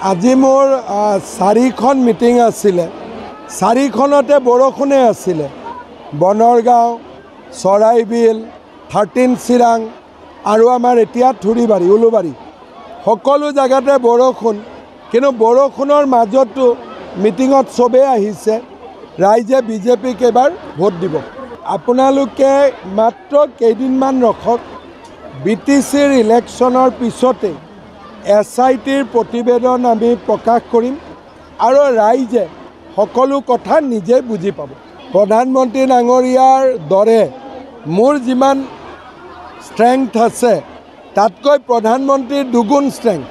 আজি মোৰ 4খন মিটিং আছিলে। 4খনতে বৰষুণে আছিলে। বনৰগাঁও, চৰাইবিল, 13 চিৰাং আৰু আমাৰ এতিয়া থুৰিবাৰী, উলুবাৰী সকলো জায়গাতে বৰষুণ। কিন্তু বৰষুণৰ মাজতো মিটিঙত চবেই আহিছে। ৰাইজে বিজেপিক এবাৰ ভোট দিব। আপোনালোকে মাত্ৰ কেইদিনমান ৰখক। BTCৰ ইলেকশ্যনৰ পিছতে SITৰ প্ৰতিবেদন আমি প্ৰকাশ কৰিম আৰু ৰাইজে সকলো কথা নিজে বুজি পাব। প্ৰধানমন্ত্ৰী ডাঙৰীয়াৰ দৰে মোৰ যিমান ষ্ট্ৰেংথ আছে তাতকৈ প্ৰধানমন্ত্ৰীৰ দুগুণ ষ্ট্ৰেংথ।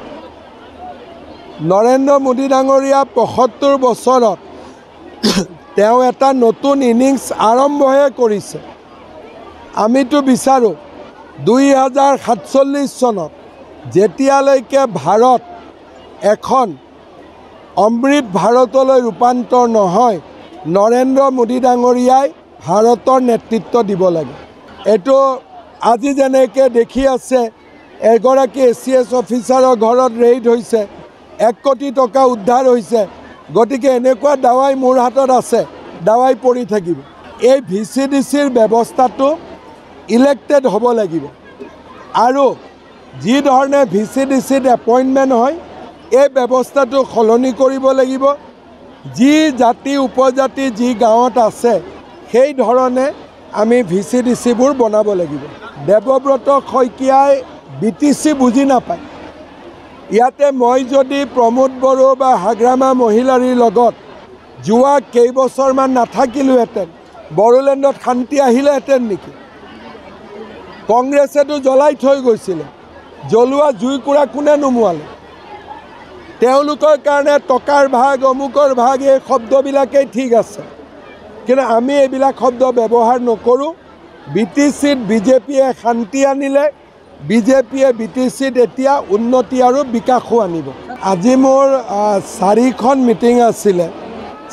নৰেন্দ্ৰ মোদী ডাঙৰীয়া ৭৫ বছৰত তেওঁ এটা নতুন ইনিংছ আৰম্ভহে কৰিছে। আমিতো বিচাৰোঁ 2047 চনত যেতিয়ালৈকে ভাৰত এখন অমৃত ভাৰতলৈ ৰূপান্তৰ নহয়, নৰেন্দ্ৰ মোদী ডাঙৰীয়াই ভাৰতৰ নেতৃত্ব দিব লাগে। এইটো আজি যেনেকৈ দেখি আছে, এগৰাকী ACS অফিচাৰৰ ঘৰত ৰেইড হৈছে, 1 কোটি টকা উদ্ধাৰ হৈছে। গতিকে এনেকুৱা দাৱাই মোৰ হাতত আছে, দাৱাই পৰি থাকিব। এই VCDCৰ ব্যৱস্থাটো ইলেক্টেড হ'ব লাগিব আৰু যি ধৰণে VCDCত এপইণ্টমেণ্ট হয় এই ব্যৱস্থাটো সলনি কৰিব লাগিব। যি জাতি উপজাতি যি গাঁৱত আছে সেই ধৰণে আমি VCDCবোৰ বনাব লাগিব। দেৱব্ৰত শইকীয়াই BTC বুজি নাপায়। ইয়াতে মই যদি প্ৰমোদ বড়ো বা হাগ্ৰামা মহিলাৰীৰ লগত যোৱা কেইবছৰমান নাথাকিলোহেঁতেন, বড়োলেণ্ডত শান্তি আহিলেহেঁতেন নেকি? কংগ্ৰেছেতো জ্বলাই থৈ গৈছিলে। জ্বলোৱা জুইকুৰা কোনে নুমুৱালে? তেওঁলোকৰ কাৰণে টকাৰ ভাগ, অমুকৰ ভাগ, এই শব্দবিলাকেই ঠিক আছে। কিন্তু আমি এইবিলাক শব্দ ব্যৱহাৰ নকৰোঁ। BTCত বিজেপিয়ে শান্তি আনিলে, বিজেপিয়ে BTCত এতিয়া উন্নতি আৰু বিকাশো আনিব। আজি মোৰ 4খন মিটিং আছিলে।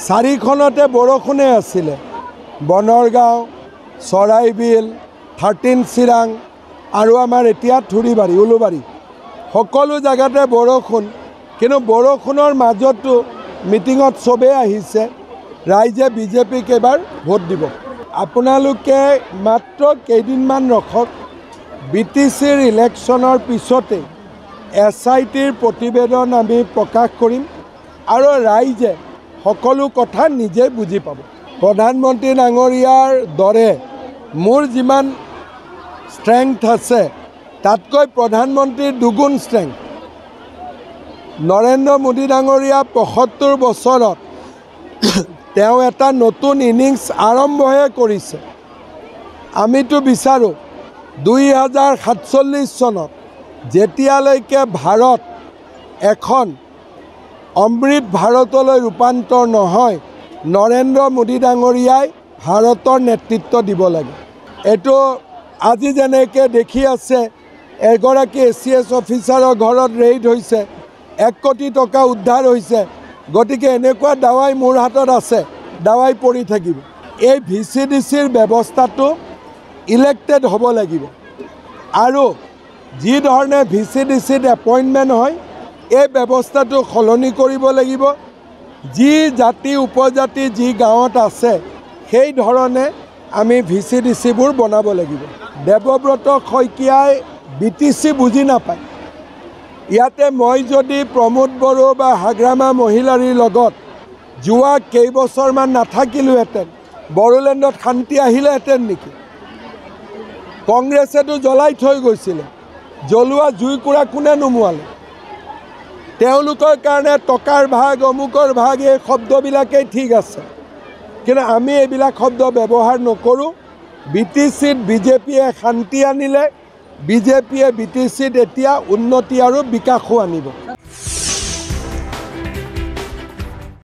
4খনতে বৰষুণে আছিলে। বনৰগাঁও, চৰাইবিল, 13 চিৰাং আৰু আমাৰ এতিয়া থুৰিবাৰী, উলুবাৰী সকলো জায়গাতে বৰষুণ। কিন্তু বৰষুণৰ মাজতো মিটিঙত চবেই আহিছে। ৰাইজে বিজেপিক এবাৰ ভোট দিব। আপোনালোকে মাত্ৰ কেইদিনমান ৰখক। BTCৰ ইলেকশ্যনৰ পিছতে SITৰ প্ৰতিবেদন আমি প্ৰকাশ কৰিম আৰু ৰাইজে সকলো কথা নিজে বুজি পাব। প্ৰধানমন্ত্ৰী ডাঙৰীয়াৰ দৰে মোৰ যিমান ষ্ট্ৰেংথ আছে তাতকৈ প্ৰধানমন্ত্ৰীৰ দুগুণ ষ্ট্ৰেংথ। নৰেন্দ্ৰ মোদী ডাঙৰীয়া ৭৫ বছৰত তেওঁ এটা নতুন ইনিংছ আৰম্ভহে কৰিছে। আমিতো বিচাৰোঁ 2047 চনত যেতিয়ালৈকে ভাৰত এখন অমৃত ভাৰতলৈ ৰূপান্তৰ নহয়, নৰেন্দ্ৰ মোদী ডাঙৰীয়াই ভাৰতৰ নেতৃত্ব দিব লাগে। এইটো আজি যেনেকৈ দেখি আছে, এগৰাকী ACS অফিচাৰৰ ঘৰত ৰেইড হৈছে, 1 কোটি টকা উদ্ধাৰ হৈছে। গতিকে এনেকুৱা দাৱাই মোৰ হাতত আছে, দাৱাই পৰি থাকিব। এই VCDCৰ ব্যৱস্থাটো ইলেক্টেড হ'ব লাগিব আৰু যি ধৰণে VCDCত এপইণ্টমেণ্ট হয় এই ব্যৱস্থাটো সলনি কৰিব লাগিব। যি জাতি উপজাতি যি গাঁৱত আছে সেই ধৰণে আমি VCDCবোৰ বনাব লাগিব। দেৱব্ৰত শইকীয়াই BTC বুজি নাপায়। ইয়াতে মই যদি প্ৰমোদ বড়ো বা হাগ্ৰামা মহিলাৰীৰ লগত যোৱা কেইবছৰমান নাথাকিলোহেঁতেন, বড়োলেণ্ডত শান্তি আহিলেহেঁতেন নেকি? কংগ্ৰেছেতো জ্বলাই থৈ গৈছিলে। জ্বলোৱা জুইকুৰা কোনে নুমুৱালে? তেওঁলোকৰ কাৰণে টকাৰ ভাগ, অমুকৰ ভাগ, এই শব্দবিলাকেই ঠিক আছে। কিন্তু আমি এইবিলাক শব্দ ব্যৱহাৰ নকৰোঁ। BTCত বিজেপিয়ে শান্তি আনিলে, বিজেপিয়ে BTCত এতিয়া উন্নতি আৰু বিকাশো আনিব।